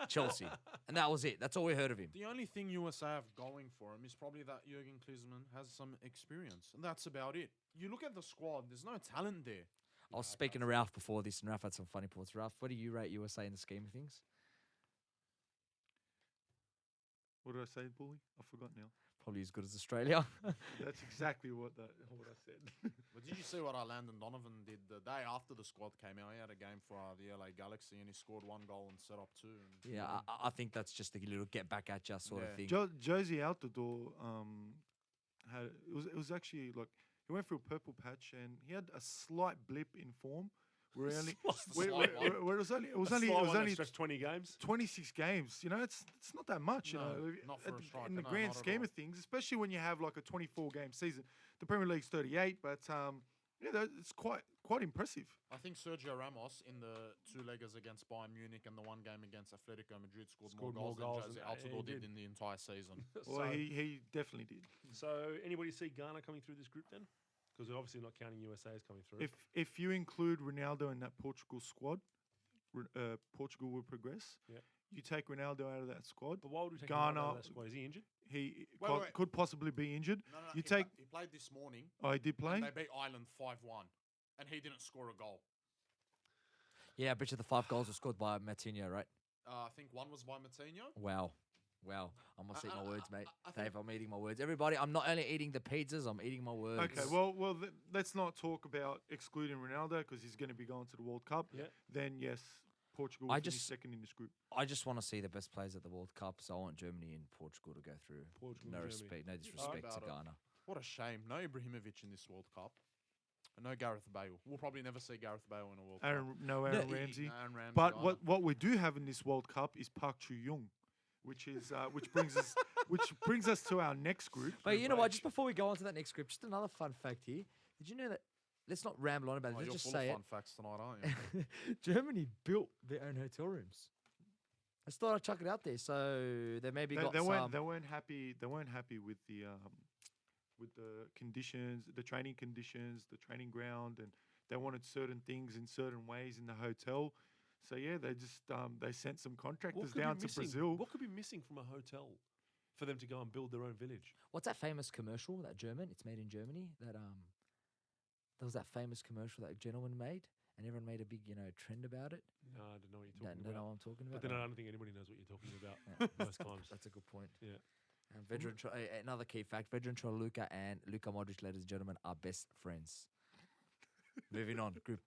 Chelsea, and that was it. That's all we heard of him. The only thing USA have going for him is probably that Jurgen Klinsmann has some experience, and that's about it. You look at the squad; there's no talent there. I was speaking to Ralph before this, and Ralph had some funny points. Ralph, what do you rate USA in the scheme of things? What did I say, Bully? I forgot now. Probably as good as Australia. That's exactly what I said. But did you see what Landon Donovan did the day after the squad came out? He had a game for the LA Galaxy, and he scored 1 goal and set up 2. And Yeah, I think that's just a little get back at you sort of Yeah. thing. Josie Altidore had it was actually like he went through a purple patch and he had a slight blip in form where he only where it was only stretched 20 games. 26 games. You know, it's not that much. No, you know, not for a striker, in the no, grand not at scheme all. of things, especially when you have like a 24 game season. The Premier League's 38, but Yeah, it's quite impressive. I think Sergio Ramos in the two-leggers against Bayern Munich and the one game against Atletico Madrid scored more goals than Jose Altidore did in the entire season. Well, So- he definitely did. So, anybody see Ghana coming through this group then? Because we're obviously not counting USA as coming through. If you include Ronaldo in that Portugal squad, Portugal will progress. Yeah. You take Ronaldo out of that squad, but why would we take him out Ghana- of that squad? Is he injured? he Wait. could possibly be injured. No, You he take- he played this morning. Oh, he did play. And they beat Ireland 5-1, and he didn't score a goal. Yeah, I bet you the 5 goals were scored by Martinho, right? I think one was by Matinho. Wow. I'm not eating my words, mate. I think- Dave, I'm eating my words. Everybody, I'm not only eating the pizzas, I'm eating my words. Okay, well, let's not talk about excluding Ronaldo because he's going to be going to the World Cup. Yeah. Then yes, Portugal will I finish just- second in this group. I just want to see the best players at the World Cup, so I want Germany and Portugal to go through. Portugal No and Germany. respect, no disrespect to about it. Ghana. What a shame. No Ibrahimovic in this World Cup. And no Gareth Bale. We'll probably never see Gareth Bale in a World Cup. Aaron No, Ramsey. Aaron Ramsey, But either. what we do have in this World Cup is Park Chu-young, which brings us to our next group. But you know Group what? H. Just before we go on to that next group, just another fun fact here. Did you know that? Let's not ramble on about it. Oh, Let's you're just full say of it. fun facts tonight, aren't you? Germany built their own hotel rooms. I just thought I'd chuck it out there. So they maybe got They some. weren't happy. They weren't happy with the conditions, the training conditions, the training ground, and they wanted certain things in certain ways in the hotel. So yeah, they just they sent some contractors could be down to missing- Brazil. What could be missing from a hotel for them to go and build their own village? What's that famous commercial? That German? It's made in Germany. There was that famous commercial that gentleman made, and everyone made a big trend about it. No, I don't know what you're Don't talking know about. what I'm talking about. But then I don't think anybody knows what you're talking about Yeah. most times. That's a good point. Yeah. Veteran another key fact: veteran Luka and Luka Modric, ladies and gentlemen, are best friends. Moving on, Group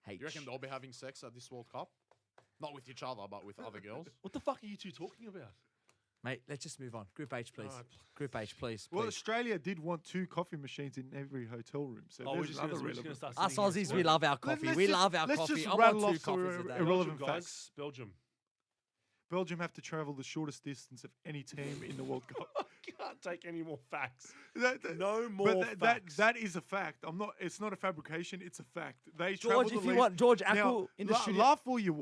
H. You reckon they'll be having sex at this World Cup? Not with each other, but with other girls. What the fuck are you two talking about? Mate, let's just move on. Group H, please. Alright. Group H, please. Well, please. Australia did want 2 coffee machines in every hotel room. So Oh, we're there's just another going to relevant start. Us sitting here Aussies, and we swearing. love our coffee. let's We just- love our let's coffee. just I want rattle 2 off some coffees a day. irrelevant Belgium, facts. guys. Belgium. Belgium have to travel the shortest distance of any team in the World Cup. Can't take any more facts. That- No but more facts. that is a fact. It's not a fabrication. It's a fact. They George, travel the if you least. want George Now, Ackle in the studio. laugh all you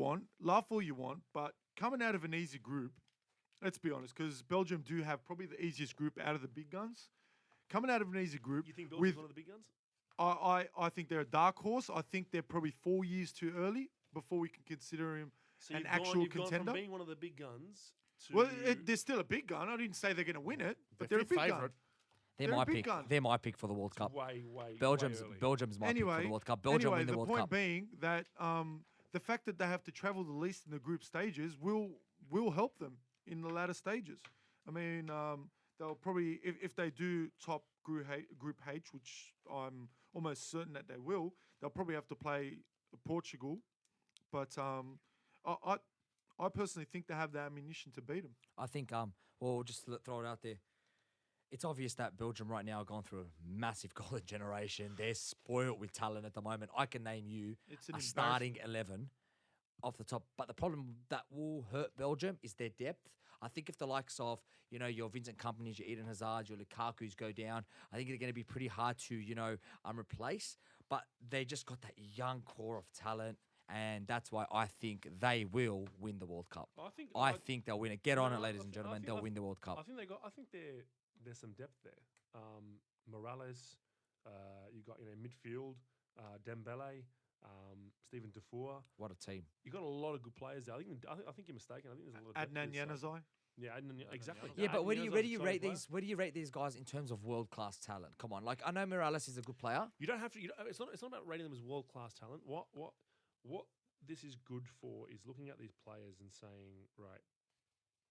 want, but coming out of an easy group, let's be honest, because Belgium do have probably the easiest group out of the big guns. Coming out of an easy group, You think Belgium's with one of the big guns? I think they're a dark horse. I think they're probably 4 years too early before we can consider him So an you've actual gone contender. from being one of the big guns to... Well, they're still a big gun. I didn't say they're going to win it, but they're a fifth big gun. favourite. They're they're a my big pick. gun. They're my pick for the World Cup. way Belgium's early. Belgium's my pick for Anyway, the World Cup. Belgium win the World point Cup. being that the fact that they have to travel the least in the group stages will help them in the latter stages. I mean, they'll probably if they do top Group H, which I'm almost certain that they will, they'll probably have to play Portugal. But I personally think they have the ammunition to beat them. I think well, just to throw it out there. It's obvious that Belgium right now are going through a massive golden generation. They're spoiled with talent at the moment. I can name you It's an a starting 11 off the top. But the problem that will hurt Belgium is their depth. I think if the likes of, your Vincent Kompany's, your Eden Hazards, your Lukaku's go down, I think they're going to be pretty hard to, replace. But they just got that young core of talent. And that's why I think they will win the World Cup. I think they'll win it. Get on it, ladies and gentlemen. They'll win the World Cup. I think there's some depth there. Morales, you got midfield, Dembele, Stephen Defour. What a team. You got a lot of good players there. I think you're mistaken. I think there's a lot of depth Adnan there, so- Januzaj. Yeah, exactly. Yeah, but where do Adnan you Januzaj's a rate solid these? Where do you rate these guys in terms of world class talent? Come on, like I know Morales is a good player. You don't have to. It's not about rating them as world class talent. What this is good for is looking at these players and saying, right,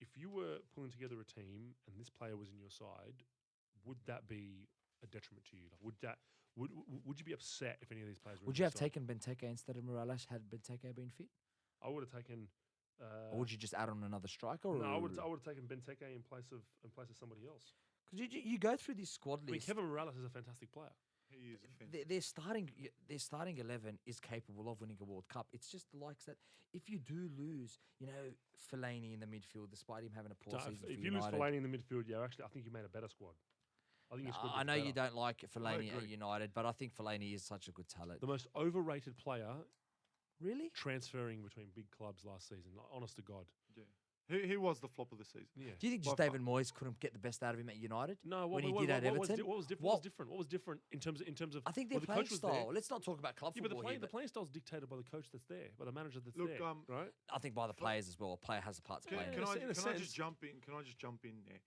if you were pulling together a team and this player was in your side, would that be a detriment to you? Like, would you be upset if any of these players were? Would in you your have side? taken Benteke instead of Morales had Benteke been fit, I would have taken. or would you just add on another striker? No, I or- would have taken Benteke in place of somebody else. Because you go through this squad I mean, list. Kevin Morales is a fantastic player. He is offensive. Their starting 11 is capable of winning a World Cup. It's just the likes that if you do lose, Fellaini in the midfield, despite him having a poor So season if for you lose United. Fellaini in the midfield, actually, I think you made a better squad. I think your squad I gets know you better. don't like Fellaini at agree. United, but I think Fellaini is such a good talent. The most overrated player Really? transferring between big clubs last season. Like, honest to God. Yeah. He was the flop of the season. Yeah. Do you think just By far. David Moyes couldn't get the best out of him at United? No, when he did at Everton? What was different? What- What was different? What was different in terms of? I think well, their the playing coach was there. style. Let's not talk about club Yeah, but football here. the playing style is dictated by the coach that's there, by the manager that's Look, there, right? I think by the players as well. A player has a part to Can, play in can this. I in a can I sense. just jump in? Can I just jump in there?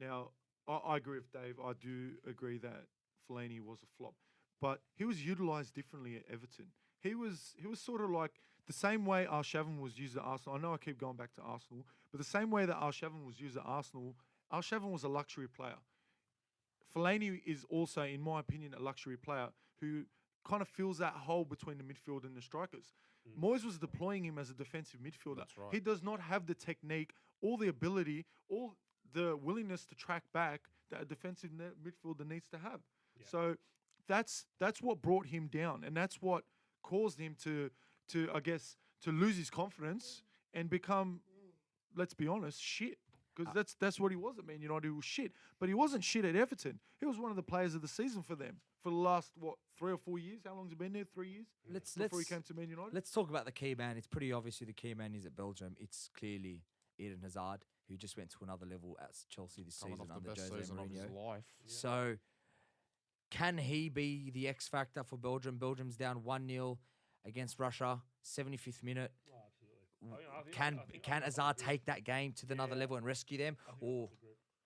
Now, I agree with Dave. I do agree that Fellaini was a flop, but he was utilised differently at Everton. He was sort of like the same way Arshavin was used at Arsenal. I know I keep going back to Arsenal, but the same way that Arshavin was used at Arsenal, Arshavin was a luxury player. Fellaini is also, in my opinion, a luxury player who kind of fills that hole between the midfield and the strikers. Moyes was deploying him as a defensive midfielder. That's right. He does not have the technique, or the ability, or the willingness to track back that a defensive midfielder needs to have. Yeah. So that's what brought him down, and that's what caused him to I guess to lose his confidence and become, let's be honest, shit. Because that's what he was at Man United. He was shit, but he wasn't shit at Everton. He was one of the players of the season for them for the last 3 or 4 years. How long's he been there? 3 years before he came to Man United. Let's talk about the key man. It's pretty obvious who the key man is at Belgium. It's clearly Eden Hazard, who just went to another level at Chelsea this Coming season off the under best Jose season of his Mourinho. life. So, can he be the X factor for Belgium? Belgium's down 1-0 against Russia, 75th minute. Oh, absolutely. Can Hazard take that game to another level and rescue them? Or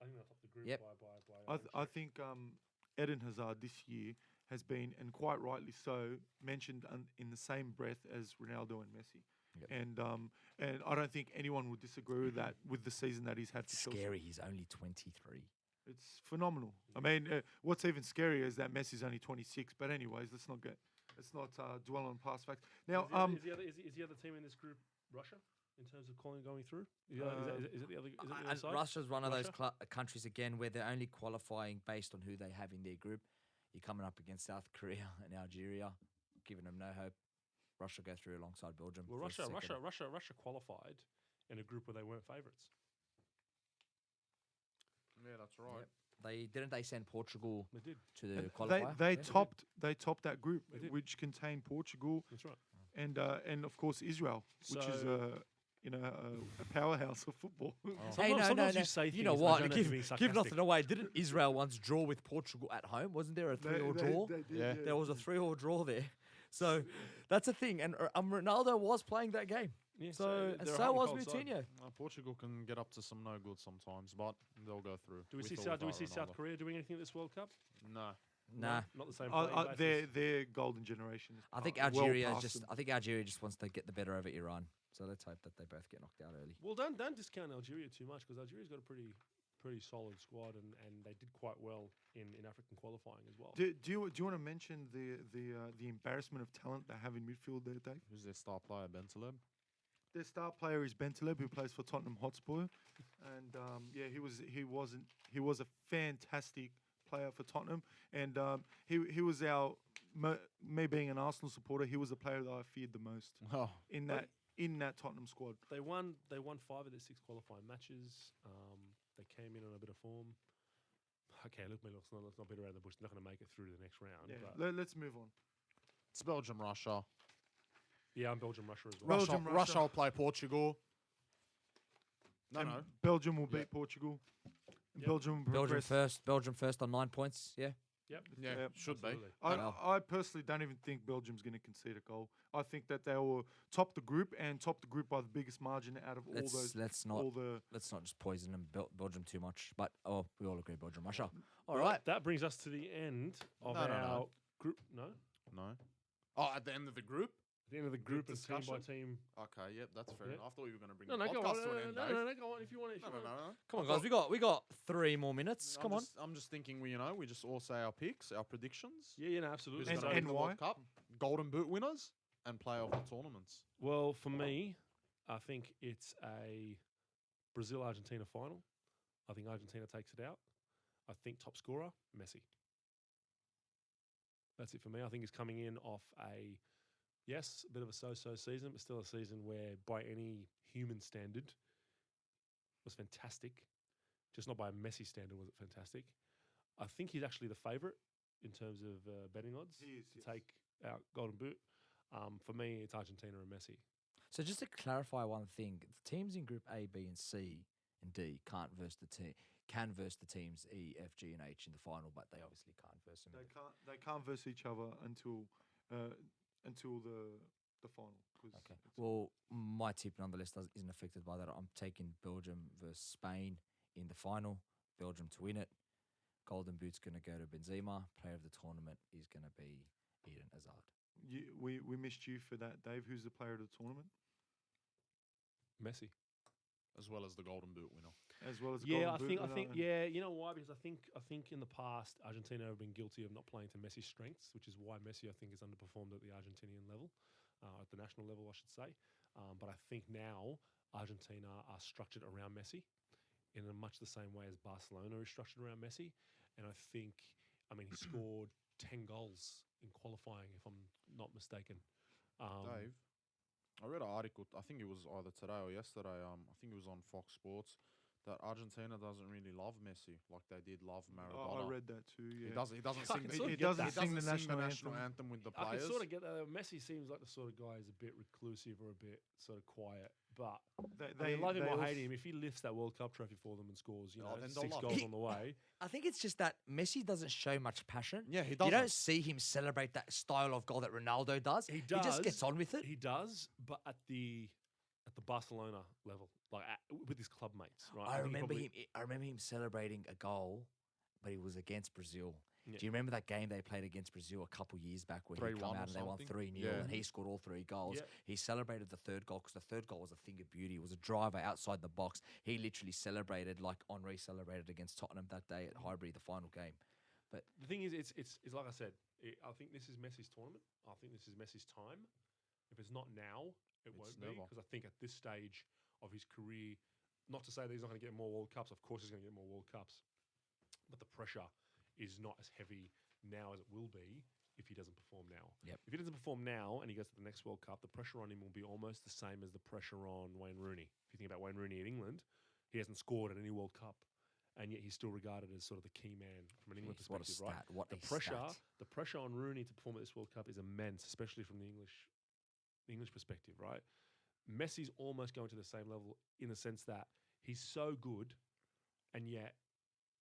I think they'll top the group Yep. by I think Eden Hazard this year has been, and quite rightly so, mentioned in the same breath as Ronaldo and Messi. Yep. And I don't think anyone would disagree with that with the season that he's had it's for Chelsea. scary. He's only 23. It's phenomenal. I mean, what's even scarier is that Messi's only 26. But anyways, let's not dwell on past facts. Now, is the other team in this group Russia in terms of going through? Is it the other? Is it the other And side? Russia's one of those Russia? countries again where they're only qualifying based on who they have in their group. You're coming up against South Korea and Algeria, giving them no hope. Russia go through alongside Belgium. Well, for second. Russia qualified in a group where they weren't favourites. Yeah, that's right. Yep. They send Portugal They did. to the and qualifier. they Yeah. topped that group, They did. which contained Portugal That's right. and of course Israel, which is So- a powerhouse of football. Hey, no, Sometimes no. you say You know things, they what? don't have to Give be nothing sarcastic. away. Didn't Israel once draw with Portugal at home? Wasn't there a 3-3 draw? They did, Yeah. There was a 3-3 draw there. So that's a thing. And Ronaldo was playing that game. Yeah, So they're a so hot and was cold side. Moutinho. Portugal can get up to some no good sometimes, but they'll go through. Do we with see or South? Do we without see South Ronaldo. Korea doing anything at this World Cup? No. Nah. Not the same. playing basis? Their golden generation. Is I think well Algeria past just them. I think Algeria just wants to get the better over Iran. So let's hope that they both get knocked out early. Well, don't discount Algeria too much because Algeria's got a pretty solid squad and they did quite well in African qualifying as well. Do you want to mention the embarrassment of talent they have in midfield there, Dave? Who's their star player, Bentaleb? Their star player is Bentaleb, who plays for Tottenham Hotspur, and he was a fantastic player for Tottenham, and he was me being an Arsenal supporter, he was the player that I feared the most Oh, in that Tottenham squad. They won 5 of their 6 qualifying matches. They came in on a bit of form. Okay, let's not beat around the bush. They're not going to make it through to the next round. Yeah, But let's move on. it's Belgium, Russia. yeah, I'm Belgium, Russia as well. Belgium, Russia Russia. will play Portugal. No, And no. Belgium will Yeah. beat Portugal. And Yep. Belgium will progress. Belgium first on 9 points. Yeah. Yep. Yeah, Yeah, should absolutely. be. I personally don't even think Belgium's going to concede a goal. I think that they will top the group by the biggest margin out of all those. Let's all not the just poison them Belgium too much. But we all agree Belgium, Russia. All Well, right. That brings us to the end of No, our no, no. group. No, No. Oh, at the end of the group? the end of the group and team by discussion? team. Okay, yep, that's fair Yeah. enough. I thought you were going to bring No, the go on. podcast to an end, Dave. No, go on. If you want. No, no, no. Come on, guys. We got 3 more minutes. Come on. I'm just thinking, we just all say our picks, our predictions. Yeah, no, absolutely. Who's And- gonna So- win the why? World Cup, Golden Boot winners, and playoff tournaments. Well, for me, I think it's a Brazil-Argentina final. I think Argentina takes it out. I think top scorer, Messi. That's it for me. I think he's coming in off a bit of a so-so season, but still a season where by any human standard was fantastic. Just not by a Messi standard was it fantastic. I think he's actually the favourite in terms of betting odds He is, to yes. take out Golden Boot. For me, it's Argentina and Messi. So just to clarify one thing, the teams in Group A, B, and C and D can verse the teams E, F, G, and H in the final, but they obviously can't verse them. They can't verse each other until the final. 'Cause Okay. it's- Well, my tip nonetheless isn't affected by that. I'm taking Belgium versus Spain in the final. Belgium to win it. Golden Boot's going to go to Benzema. Player of the tournament is going to be Eden Hazard. we missed you for that, Dave. Who's the player of the tournament? Messi. as well as the Golden Boot winner. As well as Yeah, Golden Boot I winner think, and- yeah. You know why? Because I think in the past Argentina have been guilty of not playing to Messi's strengths, which is why Messi I think is underperformed at the Argentinian level, at the national level, I should say. But I think now Argentina are structured around Messi in a much the same way as Barcelona is structured around Messi, and I think, I mean, he scored 10 goals in qualifying, if I'm not mistaken. Dave, I read an article. I think it was either today or yesterday. I think it was on Fox Sports that Argentina doesn't really love Messi like they did love Maradona. I read that too. Yeah. He doesn't. He doesn't I sing. can He, sort of he get doesn't, that. he doesn't the sing the national national anthem with the I players. can sort of get that. Messi seems like the sort of guy who's a bit reclusive or a bit sort of quiet, but I mean, love him or hate him, if he lifts that World Cup trophy for them and scores, Oh, then they'll 6 love goals him. on the way. I think it's just that Messi doesn't show much passion. Yeah, he You doesn't. don't see him celebrate that style of goal that Ronaldo does. He He just does. gets on with it. He does, but at the Barcelona level, like with his club mates, right? I think he remember probably- him. I remember him celebrating a goal, but it was against Brazil. Yeah. Do you remember that game they played against Brazil a couple years back where he 3-1 come or out and they won something? 3-0 Yeah. and he scored all 3 goals? Yeah. He celebrated the third goal because the third goal was a thing of beauty. It was a driver outside the box. He literally celebrated like Henri celebrated against Tottenham that day at Highbury, the final game. But The thing is, it's like I said. I think this is Messi's tournament. I think this is Messi's time. If it's not now, it won't be, never. because I think at this stage of his career, not to say that he's not going to get more World Cups. Of course, he's going to get more World Cups, but the pressure is not as heavy now as it will be if he doesn't perform now. Yep. If he doesn't perform now and he goes to the next World Cup, the pressure on him will be almost the same as the pressure on Wayne Rooney. If you think about Wayne Rooney in England, he hasn't scored at any World Cup, and yet he's still regarded as sort of the key man from an England geez, what a perspective, right? stat! What The a pressure, stat. the pressure on Rooney to perform at this World Cup is immense, especially from the English perspective, right? Messi's almost going to the same level in the sense that he's so good, and yet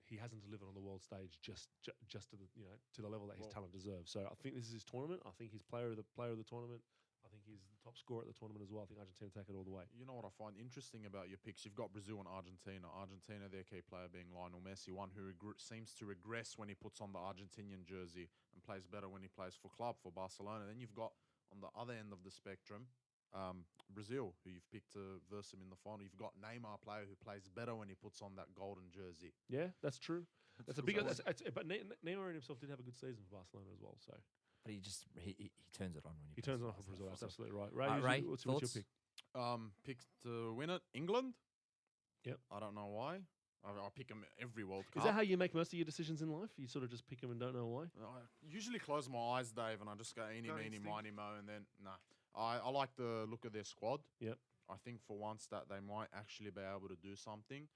he hasn't delivered on the world stage just to the to the level that his Well- talent deserves. So I think this is his tournament. I think he's player of the tournament. I think he's the top scorer at the tournament as well. I think Argentina take it all the way. You know what I find interesting about your picks? You've got Brazil and Argentina. Argentina, their key player being Lionel Messi, one who seems to regress when he puts on the Argentinian jersey and plays better when he plays for club, for Barcelona. Then you've got, on the other end of the spectrum, Brazil, who you've picked to verse him in the final. You've got Neymar, player who plays better when he puts on that golden jersey. Yeah, that's true. That's a good bigger. point. But Neymar himself did have a good season for Barcelona as well. So But he turns it on when he plays turns it for on for Brazil. Barcelona. That's absolutely right. Ray, Ray, what's your thoughts? pick? Picked to win it, England. Yep. I don't know why. I pick them every World Cup. Is that how you make most of your decisions in life? You sort of just pick them and don't know why? I usually close my eyes, Dave, and I just go eeny, Go meeny, instinct. miny, mo, and then, nah. I like the look of their squad. Yep. I think for once that they might actually be able to do something.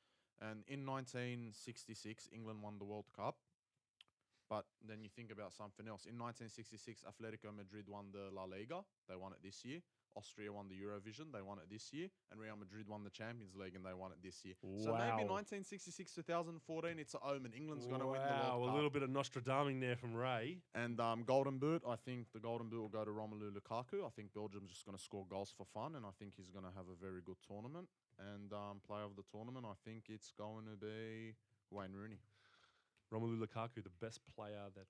And in 1966, England won the World Cup. But then you think about something else. In 1966, Atletico Madrid won the La Liga. They won it this year. Austria won the Eurovision. They won it this year. And Real Madrid won the Champions League, and they won it this year. So maybe Wow. 1966, 2014, it's an omen. England's going to win the World a Cup. little bit of Nostradamus there from Ray. And Golden Boot, I think the Golden Boot will go to Romelu Lukaku. I think Belgium's just going to score goals for fun, and I think he's going to have a very good tournament. And player of the tournament, I think it's going to be Wayne Rooney. Romelu Lukaku, the best player that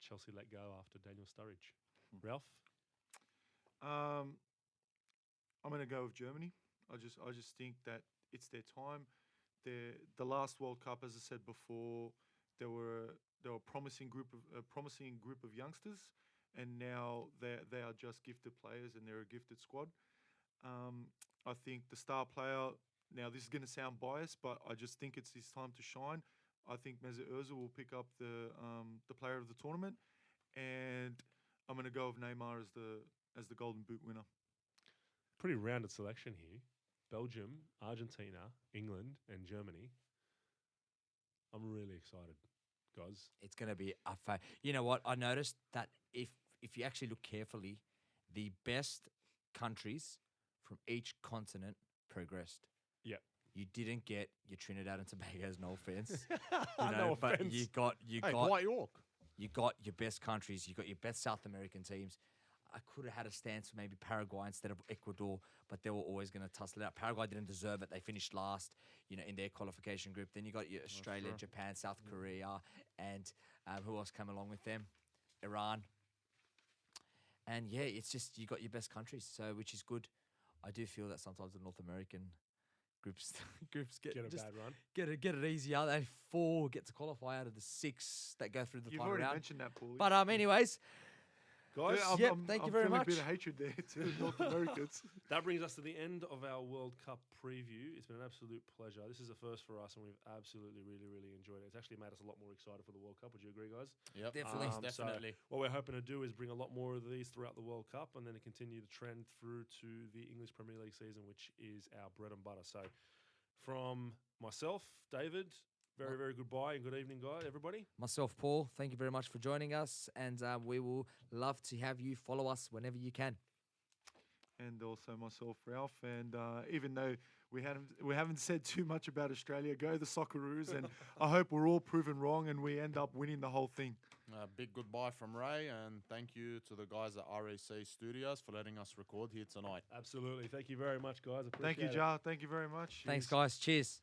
Chelsea let go after Daniel Sturridge. Ralph? I'm going to go with Germany. I just think that it's their time. The last World Cup, as I said before, they were a promising group of youngsters, and now they are just gifted players, and they're a gifted squad. I think the star player. Now this is going to sound biased, but I just think it's his time to shine. I think Mesut Ozil will pick up the player of the tournament, and I'm going to go with Neymar as the Golden Boot winner. Pretty rounded selection here. Belgium, Argentina, England, and Germany. I'm really excited. guys. It's going to be a You know what? I noticed that if you actually look carefully, the best countries from each continent progressed. Yeah. You didn't get your Trinidad and Tobago's, no offense. No but offense. you got Hey, Dwight York. you got your best countries. You got your best South American teams. I could have had a stance for maybe Paraguay instead of Ecuador, but they were always going to tussle it out. Paraguay didn't deserve it. They finished last, in their qualification group. Then you got your Australia, true. Japan, South Korea, and who else came along with them? Iran. And yeah, it's just you got your best countries, so which is good. I do feel that sometimes the North American groups get Get a just bad run. get it easy out. They 4 get to qualify out of the 6 that go through the You've final already round. mentioned that, Paulie. But anyways, Guys, thank you very feeling much. a bit of hatred there to North Americans. that brings us to the end of our World Cup preview. It's been an absolute pleasure. This is a first for us, and we've absolutely, really, really enjoyed it. It's actually made us a lot more excited for the World Cup. Would you agree, guys? Yep, Definitely. So definitely. what we're hoping to do is bring a lot more of these throughout the World Cup, and then to continue the trend through to the English Premier League season, which is our bread and butter. So, from myself, David, very, very goodbye and good evening, guys, everybody. Myself, Paul, thank you very much for joining us, and we will love to have you follow us whenever you can. And also myself, Ralph. And even though we haven't said too much about Australia, go the Socceroos, and I hope we're all proven wrong and we end up winning the whole thing. Big goodbye from Ray, and thank you to the guys at REC Studios for letting us record here tonight. Absolutely. Thank you very much, guys. Thank you, Appreciate it. Jar. Thank you very much. Thanks, Cheers. guys. Cheers.